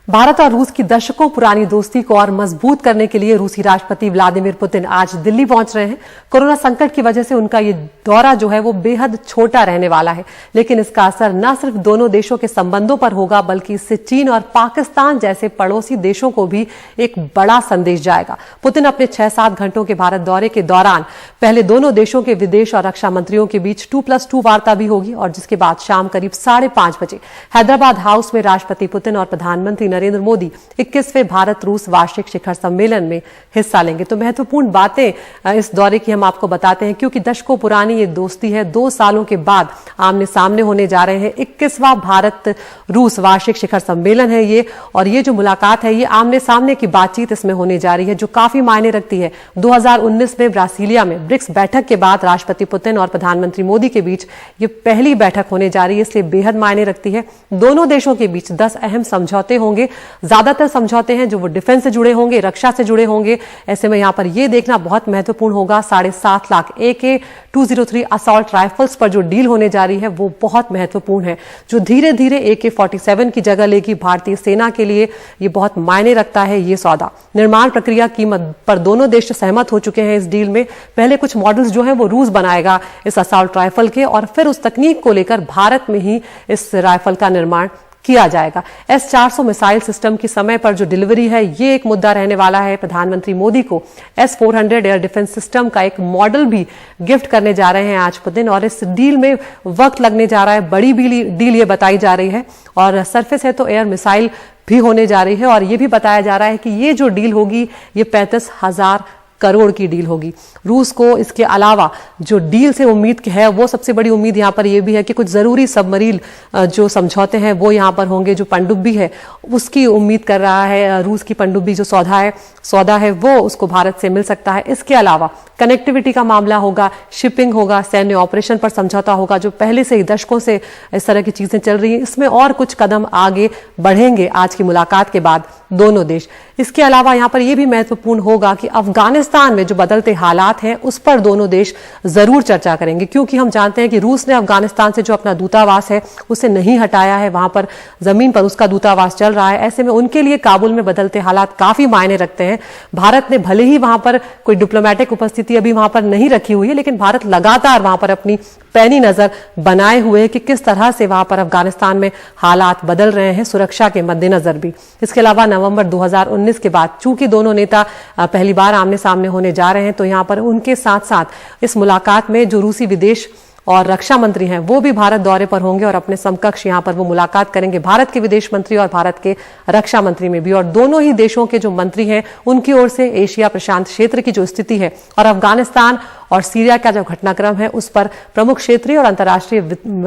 भारत और रूस की दशकों पुरानी दोस्ती को और मजबूत करने के लिए रूसी राष्ट्रपति व्लादिमीर पुतिन आज दिल्ली पहुंच रहे हैं। कोरोना संकट की वजह से उनका ये दौरा जो है वो बेहद छोटा रहने वाला है, लेकिन इसका असर न सिर्फ दोनों देशों के संबंधों पर होगा बल्कि इससे चीन और पाकिस्तान जैसे पड़ोसी देशों को भी एक बड़ा संदेश जाएगा। पुतिन अपने 6-7 घंटों के भारत दौरे के दौरान पहले दोनों देशों के विदेश और रक्षा मंत्रियों के बीच 2+2 वार्ता भी होगी और जिसके बाद शाम करीब 5:30 बजे हैदराबाद हाउस में राष्ट्रपति पुतिन और प्रधानमंत्री नरेंद्र मोदी 21वें भारत रूस वार्षिक शिखर सम्मेलन में हिस्सा लेंगे। तो महत्वपूर्ण बातें इस दौरे की हम आपको बताते हैं, क्योंकि दशकों पुरानी ये दोस्ती है। 2 सालों के बाद आमने सामने होने जा रहे हैं। 21वां भारत रूस वार्षिक शिखर सम्मेलन है ये, और ये जो मुलाकात है ये आमने सामने की बातचीत इसमें होने जा रही है, जो काफी मायने रखती है। 2019 में ब्रासीलिया में ब्रिक्स बैठक के बाद राष्ट्रपति पुतिन और प्रधानमंत्री मोदी के बीच ये पहली बैठक होने जा रही है, इसलिए बेहद मायने रखती है। दोनों देशों के बीच 10 अहम समझौते होंगे। ज्यादातर समझौते हैं जो वो डिफेंस से जुड़े होंगे, रक्षा से जुड़े होंगे। ऐसे में यहां पर यह देखना बहुत महत्वपूर्ण होगा 7.5 लाख AK-203 असॉल्ट राइफल्स पर जो डील होने जा रही है वो बहुत महत्वपूर्ण है, जो धीरे धीरे AK-47 की जगह लेगी। भारतीय सेना के लिए ये बहुत मायने रखता है ये सौदा। निर्माण प्रक्रिया कीमत पर दोनों देश सहमत हो चुके हैं इस डील में। पहले कुछ मॉडल्स जो हैं वो रूस बनाएगा इस असॉल्ट राइफल के, और फिर उस तकनीक को लेकर भारत में ही इस राइफल का निर्माण किया जाएगा। S-400 मिसाइल सिस्टम की समय पर जो डिलीवरी है ये एक मुद्दा रहने वाला है। प्रधानमंत्री मोदी को S-400 एयर डिफेंस सिस्टम का एक मॉडल भी गिफ्ट करने जा रहे हैं आज पुतिन, और इस डील में वक्त लगने जा रहा है। बड़ी डील ये बताई जा रही है, और सरफेस है तो एयर मिसाइल भी होने जा रही है। और ये भी बताया जा रहा है कि ये जो डील होगी ये 35,000 करोड़ की डील होगी। रूस को इसके अलावा जो डील से उम्मीद है वो सबसे बड़ी उम्मीद यहां पर यह भी है कि कुछ जरूरी सबमरीन जो समझौते हैं वो यहां पर होंगे। जो पनडुब्बी है उसकी उम्मीद कर रहा है रूस की पनडुब्बी जो सौदा है वो उसको भारत से मिल सकता है। इसके अलावा कनेक्टिविटी का मामला होगा, शिपिंग होगा, सैन्य ऑपरेशन पर समझौता होगा, जो पहले से ही दशकों से इस तरह की चीजें चल रही हैं। इसमें और कुछ कदम आगे बढ़ेंगे आज की मुलाकात के बाद दोनों देश। इसके अलावा यहां पर यह भी महत्वपूर्ण होगा कि अफगानिस्तान में जो बदलते हालात हैं उस पर दोनों देश जरूर चर्चा करेंगे, क्योंकि हम जानते हैं कि रूस ने अफगानिस्तान से जो अपना दूतावास है उसे नहीं हटाया है। वहां पर जमीन पर उसका दूतावास चल रहा है। ऐसे में उनके लिए काबुल में बदलते हालात काफी मायने रखते हैं। भारत ने भले ही वहां पर कोई डिप्लोमेटिक उपस्थिति अभी वहां पर नहीं रखी हुई है, लेकिन भारत लगातार वहां पर अपनी पैनी नजर बनाए हुए कि किस तरह से वहां पर अफगानिस्तान में हालात बदल रहे हैं, सुरक्षा के मद्देनजर भी। इसके अलावा नवंबर 2019 के बाद चूंकि दोनों नेता पहली बार आमने सामने होने जा रहे हैं, तो यहां पर उनके साथ साथ इस मुलाकात में जो रूसी विदेश और रक्षा मंत्री हैं वो भी भारत दौरे पर होंगे और अपने समकक्ष यहां पर वो मुलाकात करेंगे, भारत के विदेश मंत्री और भारत के रक्षा मंत्री में भी। और दोनों ही देशों के जो मंत्री हैं उनकी ओर से एशिया प्रशांत क्षेत्र की जो स्थिति है और अफगानिस्तान और सीरिया का जो घटनाक्रम है उस पर प्रमुख क्षेत्रीय और अंतर्राष्ट्रीय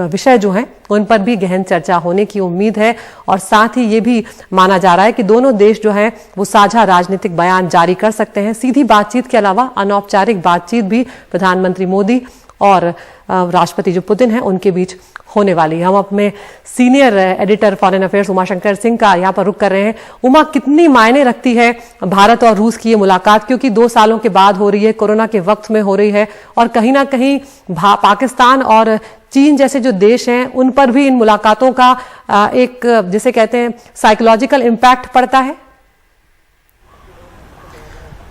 विषय जो हैं उन पर भी गहन चर्चा होने की उम्मीद है। और साथ ही ये भी माना जा रहा है कि दोनों देश जो हैं वो साझा राजनीतिक बयान जारी कर सकते हैं। सीधी बातचीत के अलावा अनौपचारिक बातचीत भी प्रधानमंत्री मोदी और राष्ट्रपति जो पुतिन है उनके बीच होने वाली है। हम अपने senior editor foreign affairs Umashankar Singh का यहाँ पर रुख कर रहे हैं। उमा, कितनी मायने रखती है भारत और रूस की ये मुलाकात, क्योंकि 2 सालों के बाद हो रही है, कोरोना के वक्त में हो रही है, और कहीं ना कहीं पाकिस्तान और चीन जैसे जो देश हैं उन पर भी इन मुलाकातों का एक जिसे कहते हैं साइकोलॉजिकल इम्पैक्ट पड़ता है।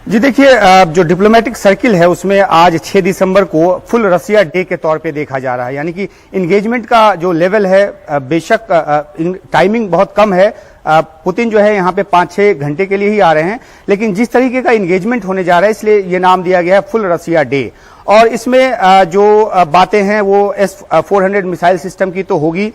जी देखिए, जो डिप्लोमेटिक सर्किल है उसमें आज 6 दिसंबर को फुल रसिया डे के तौर पे देखा जा रहा है। यानी कि इंगेजमेंट का जो लेवल है, बेशक टाइमिंग बहुत कम है, पुतिन जो है यहाँ पे 5-6 घंटे के लिए ही आ रहे हैं, लेकिन जिस तरीके का इंगेजमेंट होने जा रहा है इसलिए ये नाम दिया गया है फुल रसिया डे। और इसमें जो बातें हैं वो S-400 मिसाइल सिस्टम की तो होगी,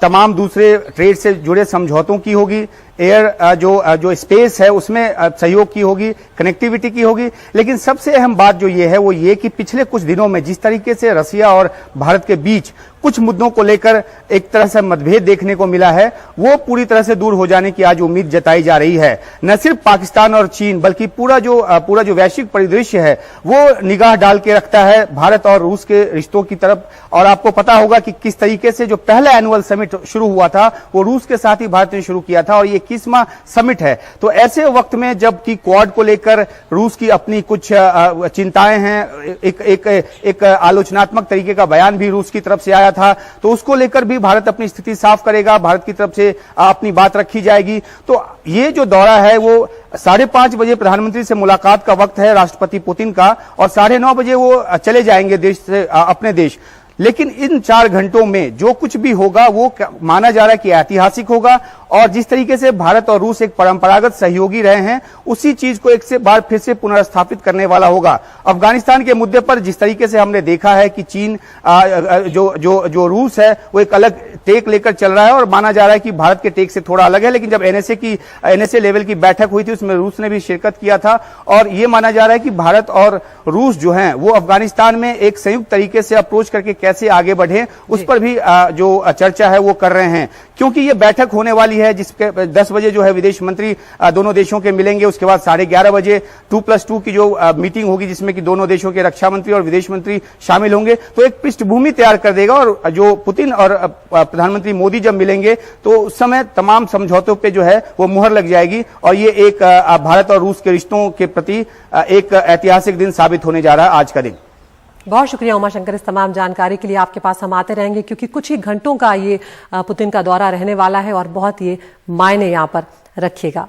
तमाम दूसरे ट्रेड से जुड़े समझौतों की होगी, एयर जो स्पेस है उसमें सहयोग की होगी, कनेक्टिविटी की होगी। लेकिन सबसे अहम बात जो ये है वो ये कि पिछले कुछ दिनों में जिस तरीके से रसिया और भारत के बीच कुछ मुद्दों को लेकर एक तरह से मतभेद देखने को मिला है, वो पूरी तरह से दूर हो जाने की आज उम्मीद जताई जा रही है। न सिर्फ पाकिस्तान और चीन बल्कि पूरा जो वैश्विक परिदृश्य है वो निगाह डाल के रखता है भारत और रूस के रिश्तों की तरफ। और आपको पता होगा कि किस तरीके से जो पहला एनुअल ग्लोबल समिट शुरू हुआ था वो रूस के साथ ही भारत ने शुरू किया था और ये 21वां समिट है। तो ऐसे वक्त में जबकि क्वाड को लेकर रूस की अपनी कुछ चिंताएं हैं, एक आलोचनात्मक तरीके का बयान भी रूस की तरफ से आया था, तो उसको लेकर भी भारत अपनी स्थिति साफ करेगा, भारत की तरफ से अपनी बात रखी जाएगी। तो ये जो दौरा है वो 5:30 बजे प्रधानमंत्री से मुलाकात का वक्त है राष्ट्रपति पुतिन का और 9:30 बजे वो चले जाएंगे देश से अपने देश। लेकिन इन 4 घंटों में जो कुछ भी होगा वो माना जा रहा है कि ऐतिहासिक होगा और जिस तरीके से भारत और रूस एक परंपरागत सहयोगी रहे हैं उसी चीज को एक से बार फिर से पुनर्स्थापित करने वाला होगा। अफगानिस्तान के मुद्दे पर जिस तरीके से हमने देखा है कि चीन जो रूस है वो एक अलग टेक लेकर चल रहा है और माना जा रहा है कि भारत के टेक से थोड़ा अलग है, लेकिन जब एनएसए लेवल की बैठक हुई थी उसमें रूस ने भी शिरकत किया था और ये माना जा रहा है कि भारत और रूस जो है वो अफगानिस्तान में एक संयुक्त तरीके से अप्रोच करके कैसे आगे बढ़े उस पर भी जो चर्चा है वो कर रहे हैं, क्योंकि ये बैठक होने वाली है जिसके 10 बजे जो है विदेश मंत्री दोनों देशों के मिलेंगे। उसके बाद 11:30 बजे 2+2 की जो मीटिंग होगी जिसमें कि दोनों देशों के रक्षा मंत्री और विदेश मंत्री शामिल होंगे, तो एक पृष्ठभूमि तैयार कर देगा और जो पुतिन और प्रधानमंत्री मोदी जब मिलेंगे तो उस समय तमाम समझौतों पे जो है वो मुहर लग जाएगी और ये एक भारत और रूस के रिश्तों के प्रति एक ऐतिहासिक दिन साबित होने जा रहा है आज का दिन। बहुत शुक्रिया उमाशंकर इस तमाम जानकारी के लिए। आपके पास हम आते रहेंगे क्योंकि कुछ ही घंटों का ये पुतिन का दौरा रहने वाला है और बहुत ये मायने यहाँ पर रखिएगा।